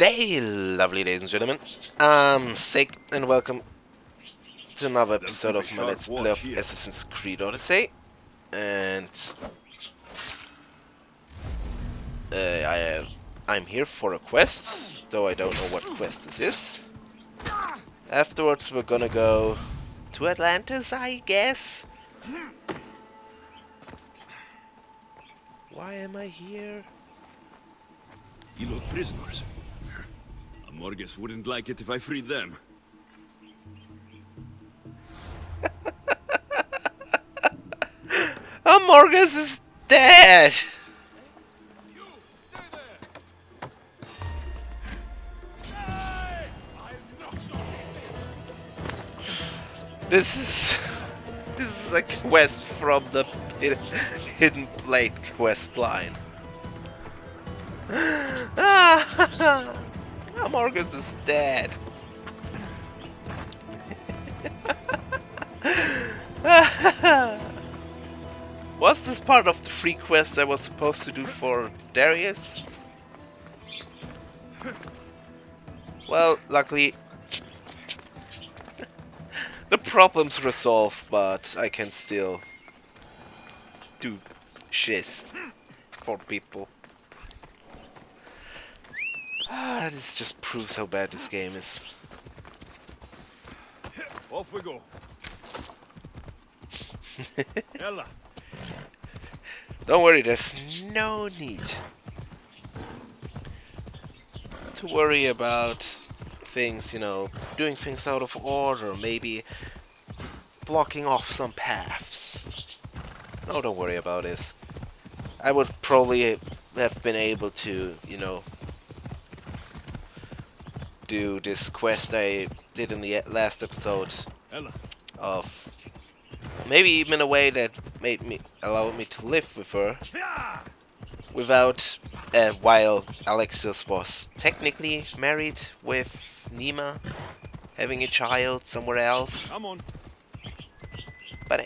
day, lovely ladies and gentlemen. I'm Zeyc, and welcome to another episode of my Let's Play of Assassin's Creed Odyssey. And I'm here for a quest, though I don't know what quest this is. Afterwards we're gonna go to Atlantis, I guess. Why am I here? You look prisoners. Amorges wouldn't like it if I freed them. Amorges is dead! You, stay there! This is a quest from the Hidden Blade quest line. Amorges is dead. Was this part of the free quest I was supposed to do for Darius? Well, luckily the problem's resolved, but I can still do shiz for people. This just proves how bad this game is. Off we go. Ella. Don't worry, there's no need to worry about things, you know, doing things out of order, maybe blocking off some paths. No, don't worry about this. I would probably have been able to, you know, do this quest I did in the last episode of maybe even in a way that allowed me to live with her without while Alexios was technically married with Nima, having a child somewhere else. Come on. But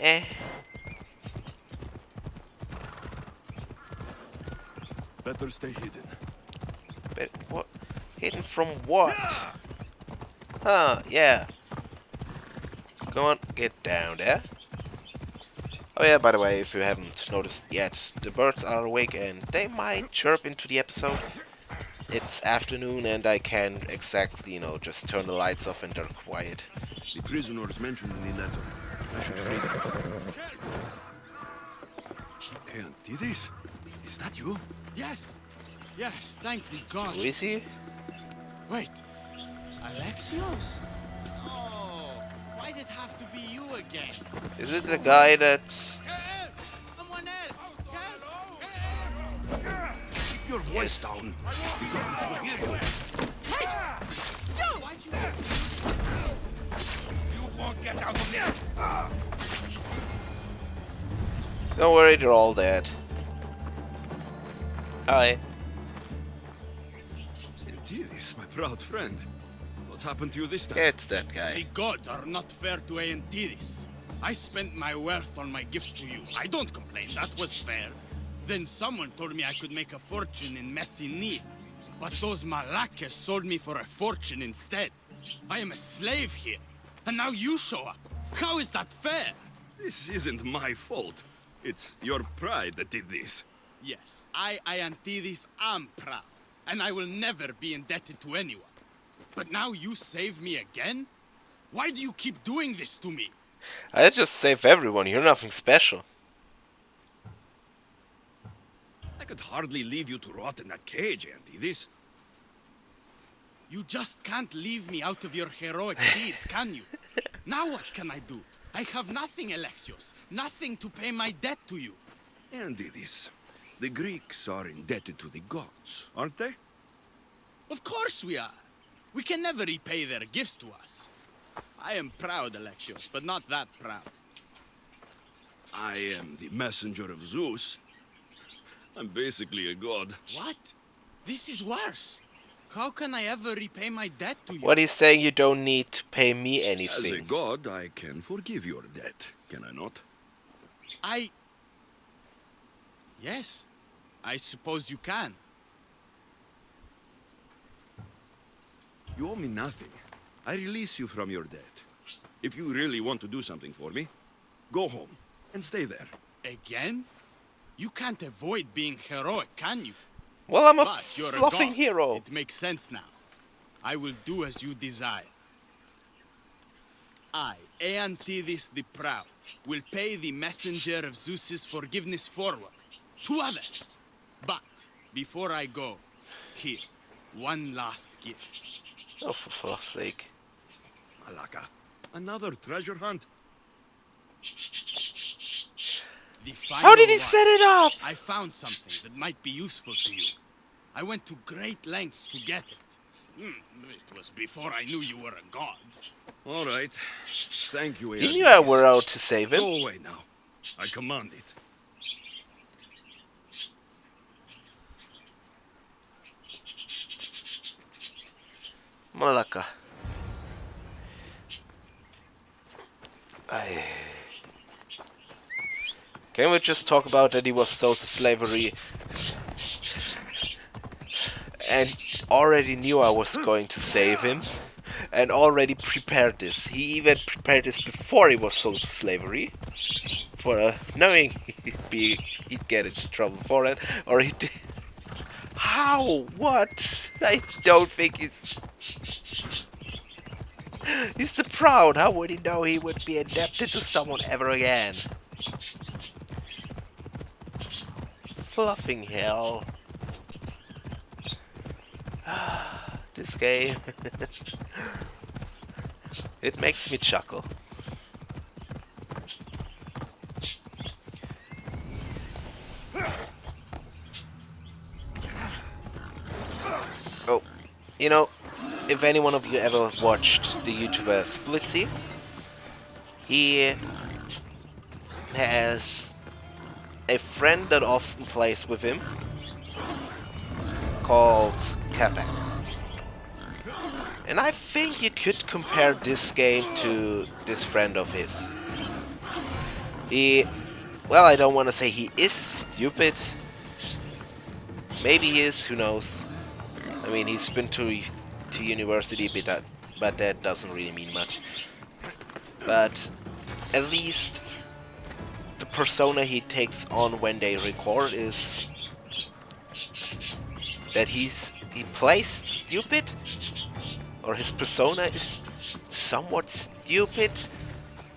Better stay hidden. But what? Hidden from what? Huh, yeah. Come on, get down there. Oh yeah, by the way, if you haven't noticed yet, the birds are awake and they might chirp into the episode. It's afternoon and I can exactly, you know, just turn the lights off and they're quiet. The prisoners mentioned in the letter. I should free them. Hey, Antidis? Is that you? Yes. Yes, thank the gods. Who is he? Wait. Alexios? Oh, why'd it have to be you again? Is it the guy that... Help! Someone else! Help! Help! Keep your voice down. The guards will hear you. Hey! No! Why'd you... You won't get out of there! Don't worry, they're all dead. Hi. Antidis, my proud friend. What's happened to you this time? Yeah, it's that guy. The gods are not fair to Aeantiris. I spent my wealth on my gifts to you. I don't complain, that was fair. Then someone told me I could make a fortune in Messinil. But those Malakas sold me for a fortune instead. I am a slave here. And now you show up. How is that fair? This isn't my fault. It's your pride that did this. Yes, I, Aeantiris, am proud. And I will never be indebted to anyone. But now you save me again? Why do you keep doing this to me? I just save everyone, you're nothing special. I could hardly leave you to rot in that cage, Antidis. You just can't leave me out of your heroic deeds, can you? Now what can I do? I have nothing, Alexios. Nothing to pay my debt to you. Antidis, the Greeks are indebted to the gods, aren't they? Of course we are. We can never repay their gifts to us. I am proud, Alexios, but not that proud. I am the messenger of Zeus. I'm basically a god. What? This is worse. How can I ever repay my debt to you? What he's saying, you don't need to pay me As a anything. god, I can forgive your debt, can I not? Yes, I suppose you can. You owe me nothing. I release you from your debt. If you really want to do something for me, go home and stay there. Again? You can't avoid being heroic, can you? Well, I'm a But you're a fluffing god. hero. It makes sense now. I will do as you desire. I, Anthem the Proud, will pay the messenger of Zeus's forgiveness forward to others. But before I go, here, one last gift. Oh, for fuck's sake. Malaka, another treasure hunt? The final How did he one. set it up? I found something that might be useful to you. I went to great lengths to get it. It was before I knew you were a god. All right. Thank you, You knew I were out to save him. Go away now. I command it. Malaka. Can we just talk about that he was sold to slavery and already knew I was going to save him and already prepared this. He even prepared this before he was sold to slavery, for knowing he'd get into trouble for it, or he did. How? What? I don't think he's the Proud. How would he know he would be indebted to someone ever again? Fluffing hell. This game. It makes me chuckle. Oh, you know, if any one of you ever watched the YouTuber Splitsy, he has a friend that often plays with him called Kappa. And I think you could compare this game to this friend of his. Well, I don't want to say he is stupid. Maybe he is, who knows. I mean, he's been to university, but that doesn't really mean much. But at least the persona he takes on when they record is that he plays stupid, or his persona is somewhat stupid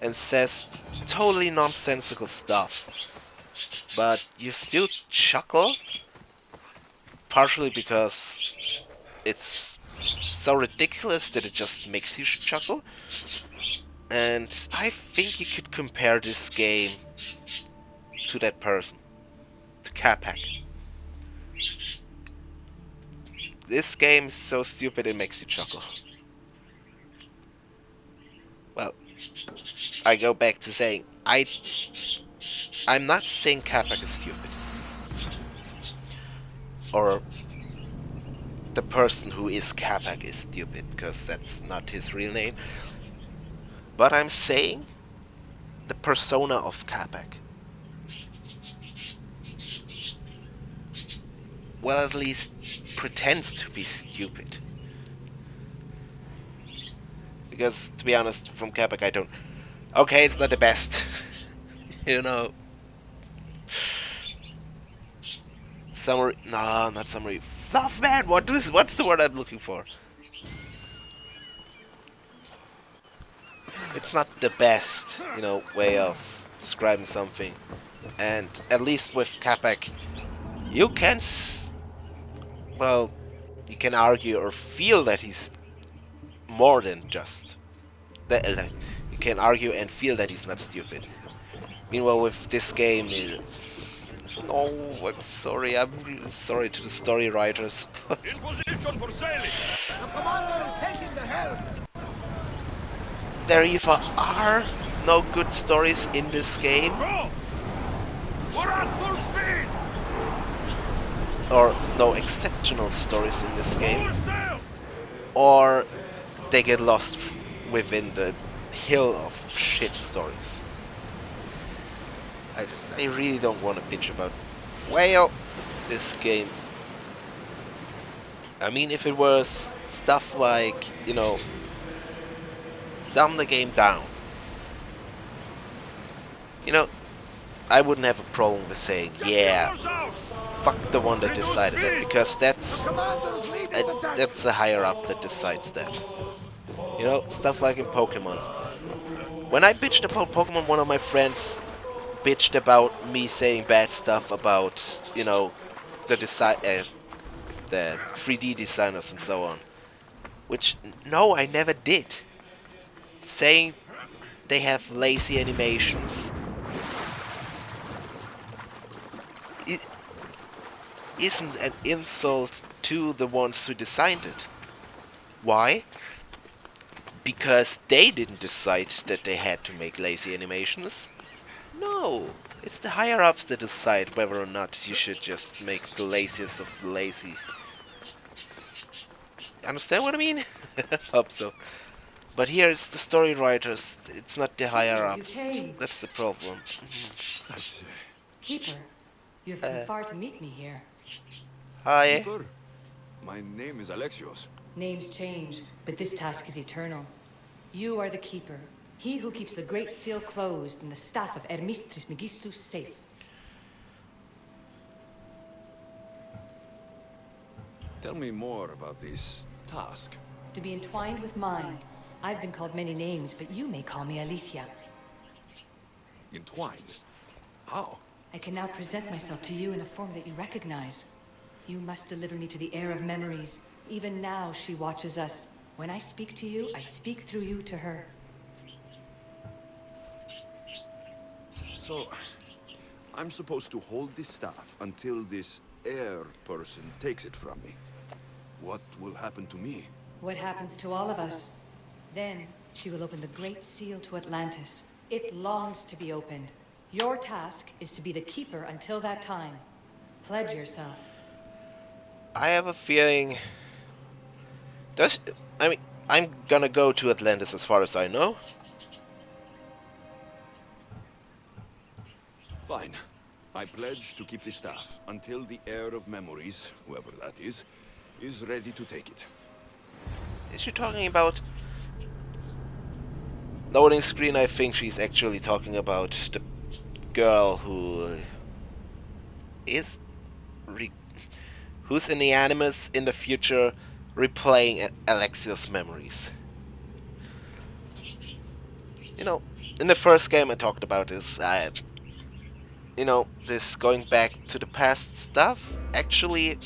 and says totally nonsensical stuff. But you still chuckle, partially because it's so ridiculous that it just makes you chuckle. And I think you could compare this game to that person, to Capac. This game is so stupid it makes you chuckle. Well, I go back to saying I'm not saying Capac is stupid, or the person who is Capac is stupid, because that's not his real name. But I'm saying the persona of Capac. Well, at least pretends to be stupid. Because, to be honest, from Capac I don't... Okay, it's not the best. You know... Summary... No, not summary. Fluff, man! What's the word I'm looking for? It's not the best, you know, way of describing something. And at least with Capac, you can... Well, you can argue or feel that he's more than just... You can argue and feel that he's not stupid. Meanwhile, with this game... Oh, I'm sorry. I'm really sorry to the story writers. In position for sailing! The commander is taking the helm! There either are no good stories in this game, Go! We're at full speed! or no exceptional stories in this game, Full sail! or they get lost within the hill of shit stories. I really don't want to bitch about, well, this game. I mean, if it was stuff like, you know, dumb the game down, you know, I wouldn't have a problem with saying, yeah, fuck the one that decided that, because that's Commander's leading the deck. that's a higher up that decides that. You know, stuff like in Pokemon. When I bitched about Pokemon, one of my friends bitched about me saying bad stuff about, you know, the the 3D designers and so on. Which, no, I never did. Saying they have lazy animations isn't an insult to the ones who designed it. Why? Because they didn't decide that they had to make lazy animations. No, it's the higher ups that decide whether or not you should just make the laziest of the lazy. Understand what I mean? Hope so. But here it's the story writers, it's not the higher ups. That's the problem. That's, Keeper, you have come far to meet me here. Hi. Keeper, my name is Alexios. Names change, but this task is eternal. You are the Keeper, he who keeps the Great Seal closed and the staff of Hermes Trismegistus safe. Tell me more about this task. To be entwined with mine. I've been called many names, but you may call me Alethea. Entwined? How? I can now present myself to you in a form that you recognize. You must deliver me to the heir of memories. Even now, she watches us. When I speak to you, I speak through you to her. So, I'm supposed to hold this staff until this heir person takes it from me. What will happen to me? What happens to all of us? Then, she will open the Great Seal to Atlantis. It longs to be opened. Your task is to be the Keeper until that time. Pledge yourself. I have a feeling... I'm gonna go to Atlantis as far as I know. Fine. I pledge to keep the staff until the heir of memories, whoever that is ready to take it. Is she talking about... Loading screen, I think she's actually talking about the girl who is who's in the animus in the future replaying Alexios' memories. You know, in the first game I talked about this, you know, this going back to the past stuff actually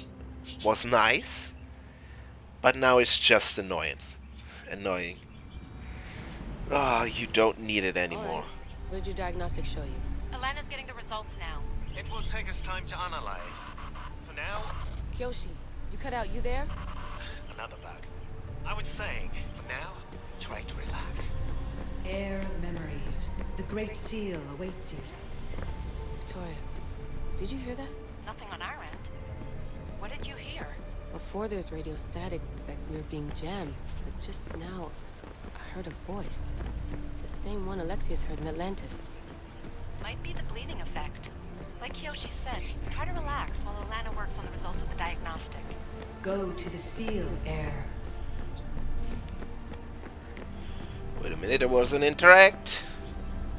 was nice, but now it's just annoying. Ah, you don't need it anymore. What did your diagnostic show you? Alana's getting the results now. It will take us time to analyze. For now, Kyoshi, you cut out, you there? another bug. I was saying, for now, try to relax. Heir of memories. The Great Seal awaits you. Victoria, did you hear that? Nothing on our end. What did you hear? Before there's radio static that we were being jammed, but just now, I heard a voice. The same one Alexios heard in Atlantis. Might be the bleeding effect. Like Kyoshi said, try to relax while Alana works on the results of the diagnostic. Go to the Seal, Heir. Wait a minute, there was an interact.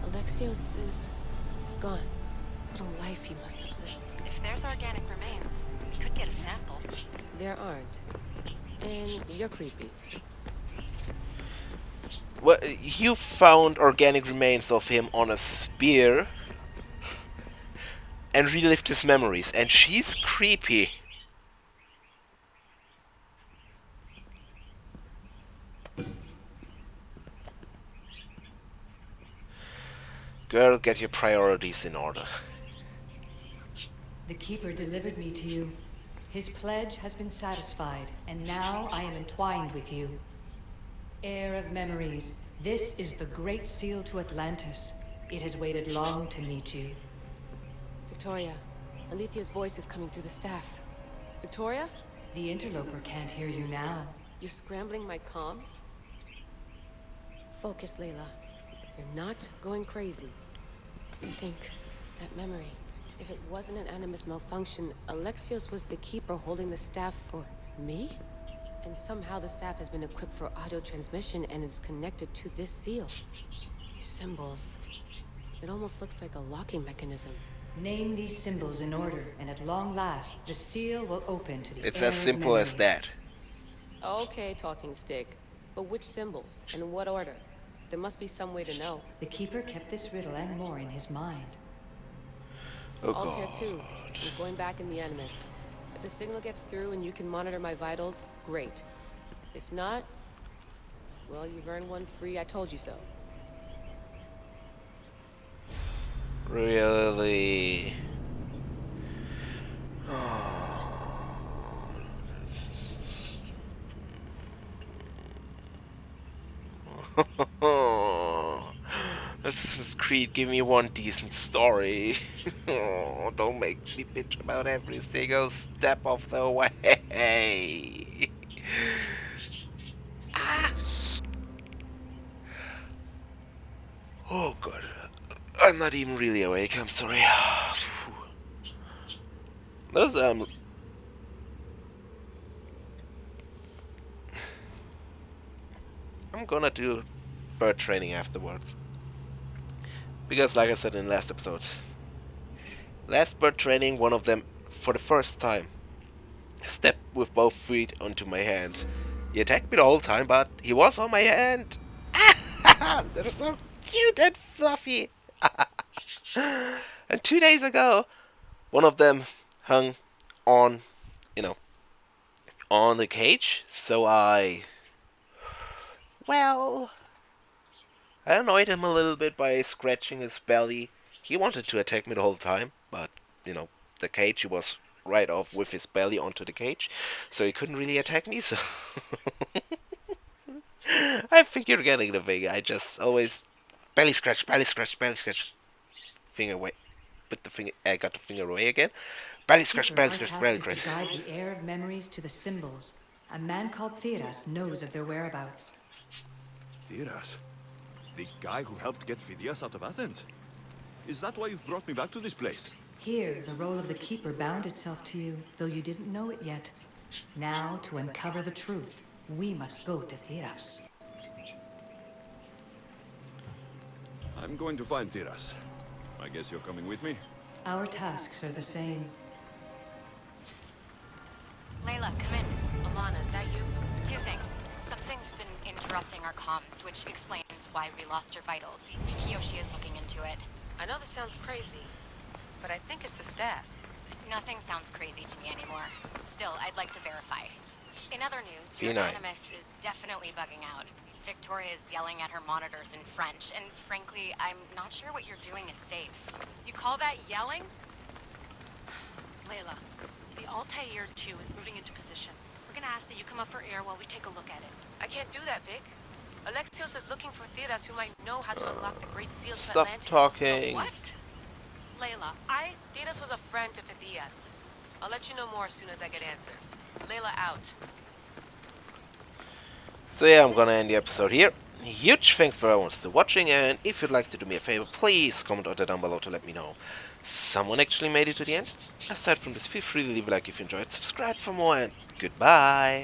Alexios is gone. What a life he must have lived. If there's organic remains, we could get a sample. There aren't. And you're creepy. Well, you found organic remains of him on a spear and relived his memories, and she's creepy. Girl, get your priorities in order. The Keeper delivered me to you. His pledge has been satisfied, and now I am entwined with you. Heir of memories, this is the Great Seal to Atlantis. It has waited long to meet you. Victoria, Alethea's voice is coming through the staff. Victoria? The interloper can't hear you now. You're scrambling my comms? Focus, Layla. You're not going crazy. Think, that memory. If it wasn't an animus malfunction, Alexios was the Keeper holding the staff for Me? And somehow the staff has been equipped for audio transmission and is connected to this seal. These symbols. It almost looks like a locking mechanism. Name these symbols in order, and at long last, the seal will open to the It's heir as of simple as memories. that. Okay, talking stick. But which symbols? And in what order? There must be some way to know. The Keeper kept this riddle and more in his mind. Oh Altair god. 2, we're going back in the Animus. If the signal gets through and you can monitor my vitals, great. If not, well, you've earned one free I told you so. Really? Assassin's Creed, give me one decent story. Oh, don't make me bitch about every single step of the way. Ah. Oh god, I'm not even really awake. I'm sorry. Those I'm gonna do bird training afterwards. Because like I said in the last episode, last bird training, one of them, for the first time, stepped with both feet onto my hand. He attacked me the whole time, but he was on my hand. They're so cute and fluffy. And 2 days ago, one of them hung on, on the cage. So I annoyed him a little bit by scratching his belly. He wanted to attack me the whole time, but, the cage, he was right off with his belly onto the cage, so he couldn't really attack me, so... I think you're getting the thing. I just always belly scratch, belly scratch, belly scratch. Finger away. Put the finger, I got the finger away again. Belly scratch, Keeper, belly our scratch, task belly is scratch. to guide the heir of memories to the symbols. A man called Theras knows of their whereabouts. Theras? The guy who helped get Phidias out of Athens? Is that why you've brought me back to this place? Here, the role of the Keeper bound itself to you, though you didn't know it yet. Now, to uncover the truth, we must go to Theras. I'm going to find Theras. I guess you're coming with me? Our tasks are the same. Layla, come in. Alana, is that you? Two things. Something's been interrupting our comms, which explains why we lost your vitals. Kiyoshi is looking into it. I know this sounds crazy, but I think it's the staff. Nothing sounds crazy to me anymore. Still, I'd like to verify. In other news, Be your nice. Animus is definitely bugging out. Victoria is yelling at her monitors in French, and frankly, I'm not sure what you're doing is safe. You call that yelling? Layla, the Altair 2 is moving into position. We're gonna ask that you come up for air while we take a look at it. I can't do that, Vic. Alexios is looking for Theras who might know how to unlock the Great Seal to Stop Atlantis. talking. What? Layla, Theras was a friend to Phidias. I'll let you know more as soon as I get answers. Layla out. So yeah, I'm gonna end the episode here. Huge thanks for everyone still watching, and if you'd like to do me a favor, please comment on that down below to let me know someone actually made it to the end. Aside from this, feel free to leave a like if you enjoyed, subscribe for more, and goodbye!